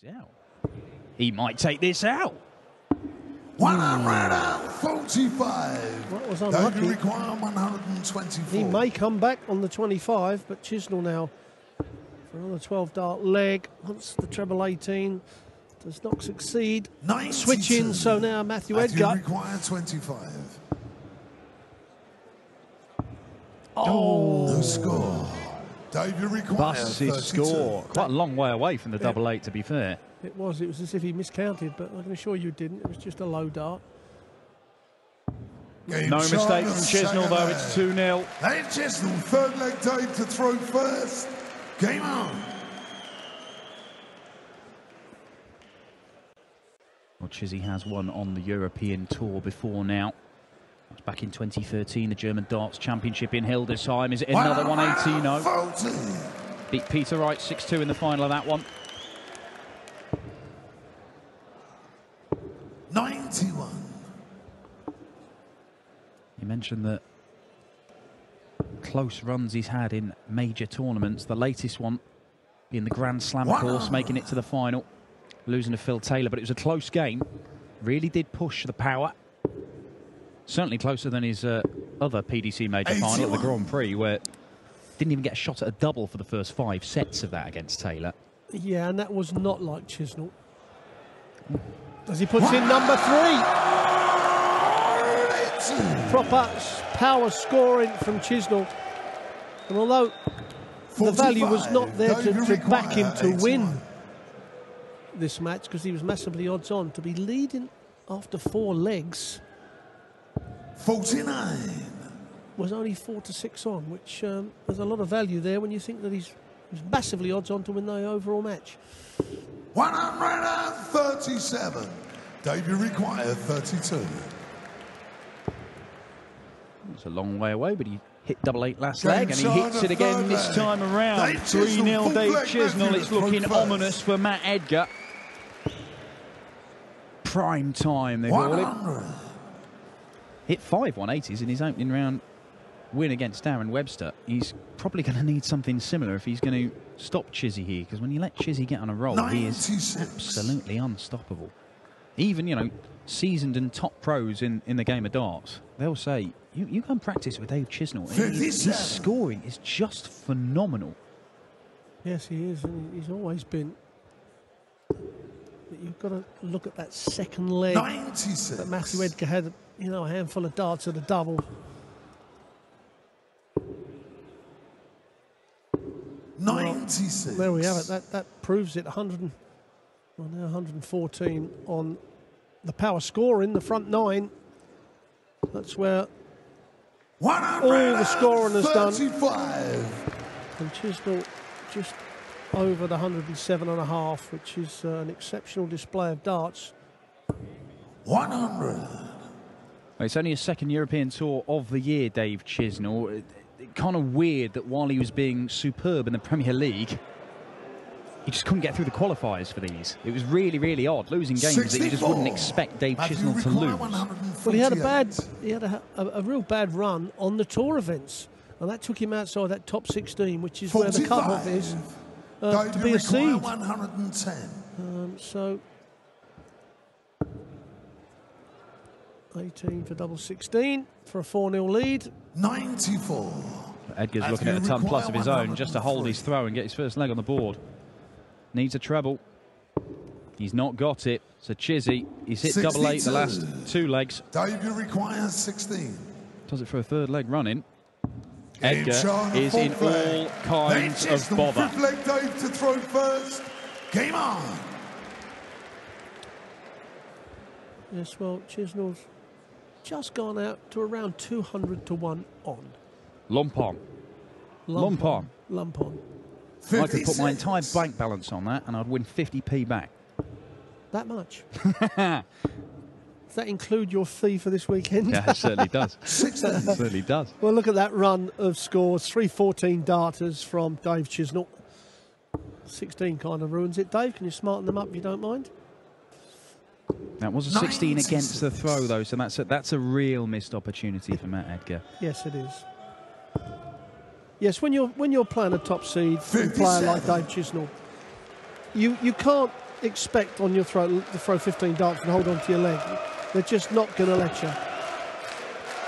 out. He might take this out. 145. That was unlucky. They require 124. He may come back on the 25, but Chisnall now for another 12-dart leg. Once the treble 18 does not succeed. 92. Switch in, so now Matthew Edgar. require 25. Oh, No score. David requires Busts his 32. score. Quite a long way away from the double 8, to be fair. it was as if he miscounted, but I can assure you didn't. It was just a low dart. Game No shot mistake of from Chisnall, though. It's 2-0. Dave Chisnall, third leg Dave to throw first. Game on. Well, Chizzy has won on the European Tour before now. It was back in 2013, the German Darts Championship in Hildesheim. Is it another 180? No. Beat Peter Wright 6-2 in the final of that one. 91. You mentioned that close runs he's had in major tournaments. The latest one being the Grand Slam course, making it to the final, losing to Phil Taylor, but it was a close game. Really did push the power. Certainly closer than his other PDC major final at the Grand Prix, where didn't even get a shot at a double for the first 5 sets of that against Taylor. Yeah, and that was not like Chisnall. As he puts in number 3. Proper power scoring from Chisnall. And although the value was not there to back him to win this match, because he was massively odds on, to be leading after 4 legs 49. was only 4-6 on, which there's a lot of value there when you think that he's massively odds on to win the overall match. 137. David require 32. It's a long way away, but he hit double 8 last leg, and he hits it again this time around. 3-0 Dave Chisnall. It's looking ominous for Matt Edgar. Prime time, they call it. Hit 5 180s in his opening round win against Darren Webster. He's probably going to need something similar if he's going to stop Chizzy here, because when you let Chizzy get on a roll, 96. He is absolutely unstoppable. Even, you know, seasoned and top pros in the game of darts, they'll say, you go and practice with Dave Chisnall. His scoring is just phenomenal. Yes, he is, and he's always been. But you've got to look at that second leg 96. that Matthew Edgar had, you know, a handful of darts at a double. 96. Well, there we have it. That proves it. 114 on the power score in the front 9. That's where all the scoring has done. And Chisnall just over the 107.5, which is an exceptional display of darts. 100. It's only his second European Tour of the year, Dave Chisnall. Kind of weird that while he was being superb in the Premier League, he just couldn't get through the qualifiers for these. It was really, really odd, losing games 64. That you just wouldn't expect Dave Chisnall to lose. Well, he had a real bad run on the tour events, and that took him outside that top 16, which is 45. Where the cut-off is to be a seed. 110. So 18 for double 16 for a 4-0 lead. 94. Edgar's looking at a ton plus of his own just to hold his throw and get his first leg on the board. Needs a treble. He's not got it. So Chizzy, he's hit 62. Double 8 the last 2 legs. David requires 16. Does it for a 3rd leg running. Edgar is in all kinds of bother. 5th leg Dave to throw first. Game on. Yes, well, Chisnall's just gone out to around 200 to 1 on. Lump on. I could put my entire bank balance on that and I'd win 50p back. That much? Does that include your fee for this weekend? Yeah, it certainly does. It certainly does. Well, look at that run of scores. 314 darters from Dave Chisnall. 16 kind of ruins it. Dave, can you smarten them up if you don't mind? That was a 16 against the throw, though, so that's a real missed opportunity for Matt Edgar. Yes, it is. Yes, when you're playing a top seed player like Dave Chisnall, you can't expect on your throw to throw 15 darts and hold on to your leg. They're just not going to let you.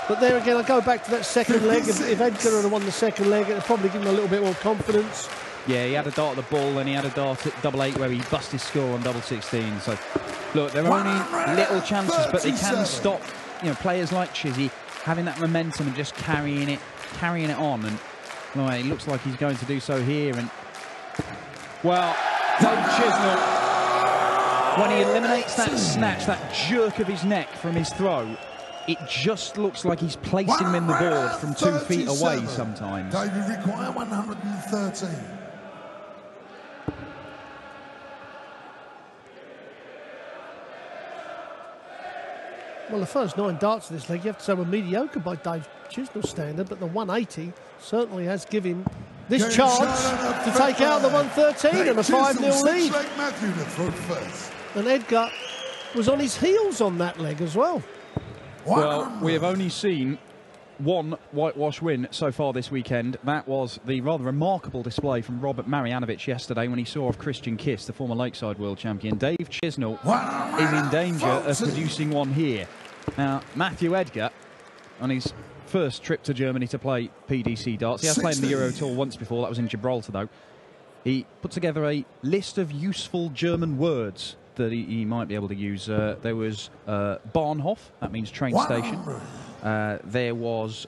But there again, I go back to that second leg. If Edgar had won the second leg, it would probably give him a little bit more confidence. Yeah, he had a dart at the ball, and he had a dart at double 8 where he busted his score on double 16. So, look, there are only little chances, but they can stop, you know, players like Chizzy having that momentum and just carrying it on. And well, it looks like he's going to do so here. And well, Dave Chisnall, when he eliminates that snatch, that jerk of his neck from his throw, it just looks like he's placing him in the board from 2 feet away sometimes. David require 113. Well, the first 9 darts of this leg, you have to say, were mediocre by Dave Chisnall's standard, but the 180 certainly has given him this chance to take out the 113 and a 5-0 lead. And Edgar was on his heels on that leg as well. Well, we have only seen one whitewash win so far this weekend. That was the rather remarkable display from Robert Marjanovic yesterday when he saw off Christian Kiss, the former Lakeside World Champion. Dave Chisnall is in danger of producing one here. Now, Matthew Edgar, on his first trip to Germany to play PDC darts, he has played in the Euro Tour once before, that was in Gibraltar though. He put together a list of useful German words that he might be able to use. There was Bahnhof, that means train station. There was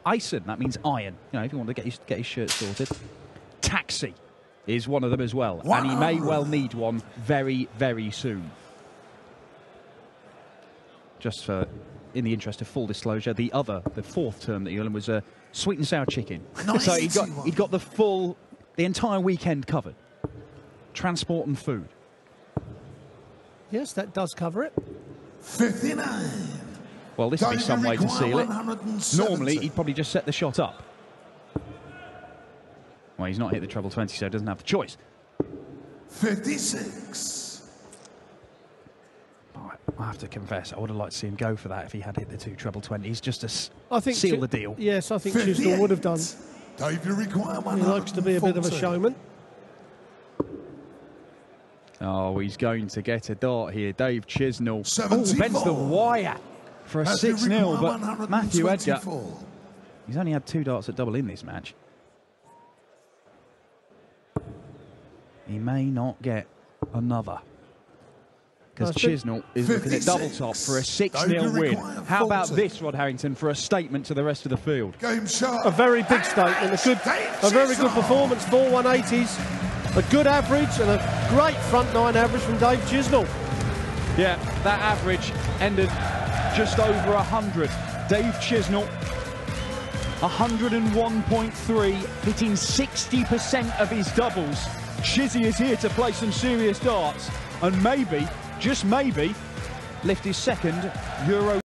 Eisen, that means iron. You know, if you want to get his shirt sorted. Taxi is one of them as well, and he may well need one very, very soon. Just for, in the interest of full disclosure, the fourth term that he learned was sweet and sour chicken. So he'd got the entire weekend covered. Transport and food. Yes, that does cover it. 59. Well, this would be some way to seal it. Normally, he'd probably just set the shot up. Well, he's not hit the treble 20, so he doesn't have the choice. 56. I have to confess, I would have liked to see him go for that if he had hit the 2 treble 20s, just to seal the deal. Yes, I think Chisnall would have done. Dave, you require 114. He likes to be a bit of a showman. Oh, he's going to get a dart here. Dave Chisnall bends the wire for a 6-0, but Matthew Edgar, he's only had 2 darts at double in this match. He may not get another, because Chisnall is looking at double top for a 6-0 win. How about this, Rod Harrington, for a statement to the rest of the field? A very big statement, a very good performance, 4 180s, a good average and a great front 9 average from Dave Chisnall. Yeah, that average ended just over 100. Dave Chisnall, 101.3, hitting 60% of his doubles. Chizzy is here to play some serious darts and maybe, just maybe, lift his second Euro